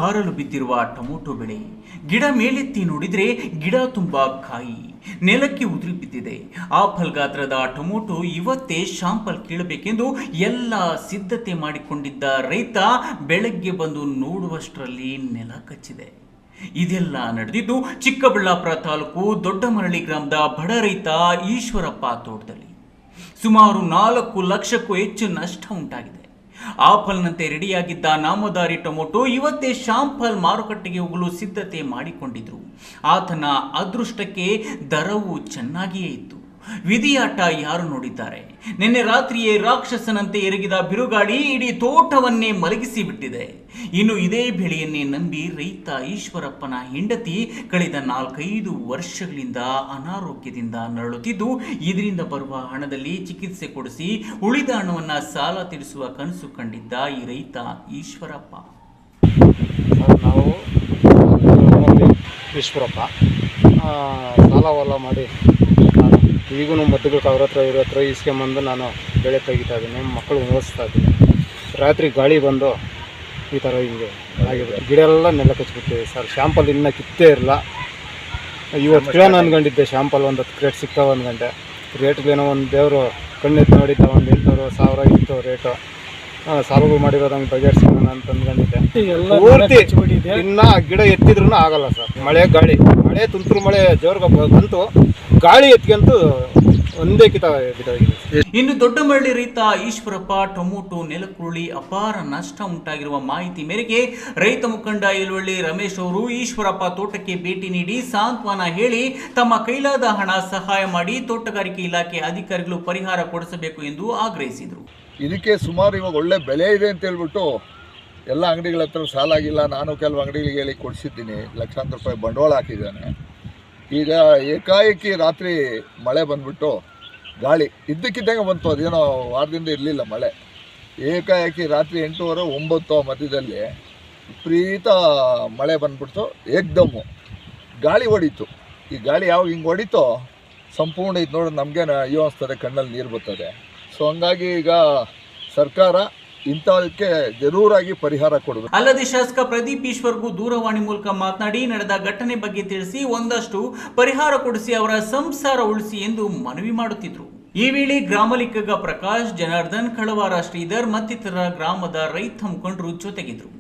ಹಾರಲು ಬಿದ್ದಿರುವ ಟೊಮೊಟೊ ಬೆಳೆ. ಗಿಡ ಮೇಲೆತ್ತಿ ನೋಡಿದ್ರೆ ಗಿಡ ತುಂಬಾ ಕಾಯಿ, ನೆಲಕ್ಕೆ ಉದುರಿ ಬಿದ್ದಿದೆ. ಆಪಲ್ ಗಾತ್ರದ ಟೊಮೊಟೊ ಇವತ್ತೇ ಶಾಂಪಲ್ ಕೀಳಬೇಕೆಂದು ಎಲ್ಲ ಸಿದ್ಧತೆ ಮಾಡಿಕೊಂಡಿದ್ದ ರೈತ ಬೆಳಗ್ಗೆ ಬಂದು ನೋಡುವಷ್ಟರಲ್ಲಿ ನೆಲ ಕಚ್ಚಿದೆ. ಇದೆಲ್ಲ ನಡೆದಿದ್ದು ಚಿಕ್ಕಬಳ್ಳಾಪುರ ತಾಲೂಕು ದೊಡ್ಡಮರಳಿ ಗ್ರಾಮದ ಬಡ ರೈತ ಈಶ್ವರಪ್ಪ ತೋಟದಲ್ಲಿ. ಸುಮಾರು 4 ಲಕ್ಷಕ್ಕೂ ಹೆಚ್ಚು ನಷ್ಟ ಉಂಟಾಗಿದೆ. ಆಪಲ್ನಂತೆ ರೆಡಿಯಾಗಿದ್ದ ನಾಮದಾರಿ ಟೊಮೊಟೊ ಇವತ್ತೇ ಶಾಂಪಲ್ ಮಾರುಕಟ್ಟೆಗೆ ಹೋಗಲು ಸಿದ್ಧತೆ ಮಾಡಿಕೊಂಡಿದ್ರು. ಆತನ ಅದೃಷ್ಟಕ್ಕೆ ದರವು ಚೆನ್ನಾಗಿಯೇ ಇತ್ತು. ವಿಧಿಯಾಟ ಯಾರು ನೋಡಿದ್ದಾರೆ? ನಿನ್ನೆ ರಾತ್ರಿಯೇ ರಾಕ್ಷಸನಂತೆ ಎರಗಿದ ಬಿರುಗಾಳಿ ಇಡೀ ತೋಟವನ್ನೇ ಮಲಗಿಸಿ ಬಿಟ್ಟಿದೆ. ಇನ್ನು ಇದೇ ಬೆಳೆಯನ್ನೇ ನಂಬಿ ರೈತ ಈಶ್ವರಪ್ಪನ ಹೆಂಡತಿ ಕಳೆದ 4-5 ವರ್ಷಗಳಿಂದ ಅನಾರೋಗ್ಯದಿಂದ ನರಳುತ್ತಿದ್ದು, ಇದರಿಂದ ಬರುವ ಹಣದಲ್ಲಿ ಚಿಕಿತ್ಸೆ ಕೊಡಿಸಿ ಉಳಿದ ಹಣವನ್ನು ಸಾಲ ತೀರಿಸುವ ಕನಸು ಕಂಡಿದ್ದ ಈ ರೈತ ಈಶ್ವರಪ್ಪ. ನಾವು ಈಶ್ವರಪ್ಪ ಸಾಲ ಮಾಡಿ ಈಗೂ ಮದ್ದುಗಳು ಅವ್ರ ಹತ್ರ ಇಸ್ಕೊಂಬಂದು ನಾನು ಬೆಳೆ ತೆಗಿತಾ ಇದ್ದೀನಿ, ಮಕ್ಕಳು ಓದಿಸ್ತಾ ಇದ್ದೀನಿ. ರಾತ್ರಿ ಗಾಳಿ ಬಂದು ಈ ಥರ ಹಿಂಗೆ ಆಗಿದೆ. ಗಿಡ ಎಲ್ಲ ನೆಲ ಕಚ್ಬಿಡ್ತೀವಿ ಸರ್. ಶಾಂಪಲ್ ಇನ್ನೂ ಕಿತ್ತೇ ಇರಲ್ಲ. ಇವತ್ತು ಕಿಲೋನ ಅಂದ್ಕೊಂಡಿದ್ದೆ ಶಾಂಪಲ್, ಒಂದು 10 ಕ್ರೇಟ್ ಸಿಗ್ತಾವೆ. 1 ಗಂಟೆ ರೇಟ್ಗಳೇನೋ ಒಂದು ದೇವರು ಕಣ್ಣೆತ್ತು ನೋಡಿದ್ದ, ಒಂದು 800-1000 ಇತ್ತು ರೇಟು. ಸಾಲಗಳು ಮಾಡಿರೋದು ಹಂಗೆ ಬಗೆಹರಿಸೋಣ ಅಂತ ಅಂದ್ಕೊಂಡಿದ್ದೆ. ಇನ್ನು ಗಿಡ ಎತ್ತಿದ್ರೂ ಆಗಲ್ಲ ಸರ್. ಮಳೆ ತುಂತುರು ಮಳೆ ಜೋರ್ಗ ಬಂತು, ಗಾಳಿ ಎತ್ಕಂತೂ ಒಂದೇ ಗಿಡ ಆಗಿದೆ. ಇನ್ನು ದೊಡ್ಡಮರಳಿ ರೈತ ಈಶ್ವರಪ್ಪ ಟೊಮೊಟೊ ನೆಲಕ್ಕುರುಳಿ ಅಪಾರ ನಷ್ಟ ಉಂಟಾಗಿರುವ ಮಾಹಿತಿ ಮೇರೆಗೆ ರೈತ ಮುಖಂಡ ಯಲವಳ್ಳಿ ರಮೇಶ್ ಅವರು ಈಶ್ವರಪ್ಪ ತೋಟಕ್ಕೆ ಭೇಟಿ ನೀಡಿ ಸಾಂತ್ವನ ಹೇಳಿ ತಮ್ಮ ಕೈಲಾದ ಹಣ ಸಹಾಯ ಮಾಡಿ ತೋಟಗಾರಿಕೆ ಇಲಾಖೆ ಅಧಿಕಾರಿಗಳು ಪರಿಹಾರ ಕೊಡಿಸಬೇಕು ಎಂದು ಆಗ್ರಹಿಸಿದರು. ಇದಕ್ಕೆ ಸುಮಾರು ಇವಾಗ ಒಳ್ಳೆ ಬೆಲೆ ಇದೆ ಅಂತ ಹೇಳ್ಬಿಟ್ಟು ಎಲ್ಲ ಅಂಗಡಿಗಳ ಹತ್ರ ಸಾಲ ಆಗಿಲ್ಲ. ನಾನು ಕೆಲವು ಅಂಗಡಿಗಳಿಗೆ ಹೇಳಿ ಕೊಡಿಸಿದ್ದೀನಿ, ಲಕ್ಷಾಂತರ ರೂಪಾಯಿ ಬಂಡವಾಳ ಹಾಕಿದ್ದಾನೆ. ಈಗ ಏಕಾಏಕಿ ರಾತ್ರಿ ಮಳೆ ಬಂದ್ಬಿಟ್ಟು ಗಾಳಿ ಇದ್ದಕ್ಕಿದ್ದಂಗೆ ಬಂತು. ಅದೇನೋ ವಾರದಿಂದ ಇರಲಿಲ್ಲ ಮಳೆ. ಏಕಾಏಕಿ ರಾತ್ರಿ 8:30-9 ಮಧ್ಯದಲ್ಲಿ ವಿಪರೀತ ಮಳೆ ಬಂದ್ಬಿಡ್ತು. ಏಕ್ದಮ್ಮು ಗಾಳಿ ಹೊಡಿತು. ಈ ಗಾಳಿ ಯಾವಾಗ ಹಿಂಗೆ ಹೊಡಿತೋ ಸಂಪೂರ್ಣ ಇದು ನೋಡಿ ನಮಗೆ ಅಯ್ಯೋ ಅನಿಸ್ತದೆ, ಕಣ್ಣಲ್ಲಿ ನೀರು ಬರ್ತದೆ. ಸೊ ಹಂಗಾಗಿ ಈಗ ಸರ್ಕಾರ ಇಂಥದಕ್ಕೆ ಜರೂರಾಗಿ ಪರಿಹಾರ ಕೊಡಬೇಕು. ಅಲ್ಲದೆ ಶಾಸಕ ಪ್ರದೀಪ್ ಈಶ್ವರ್ಗೂ ದೂರವಾಣಿ ಮೂಲಕ ಮಾತನಾಡಿ ನಡೆದ ಘಟನೆ ಬಗ್ಗೆ ತಿಳಿಸಿ ಒಂದಷ್ಟು ಪರಿಹಾರ ಕೊಡಿಸಿ ಅವರ ಸಂಸಾರ ಉಳಿಸಿ ಎಂದು ಮನವಿ ಮಾಡುತ್ತಿದ್ರು. ಈ ವೇಳೆ ಗ್ರಾಮ ಲೆಕ್ಕಿಗ ಪ್ರಕಾಶ್, ಜನಾರ್ದನ್, ಕಳವಾರ ಶ್ರೀಧರ್ ಮತ್ತಿತರ ಗ್ರಾಮದ ರೈತ ಮುಖಂಡರು ಜೊತೆಗಿದ್ರು.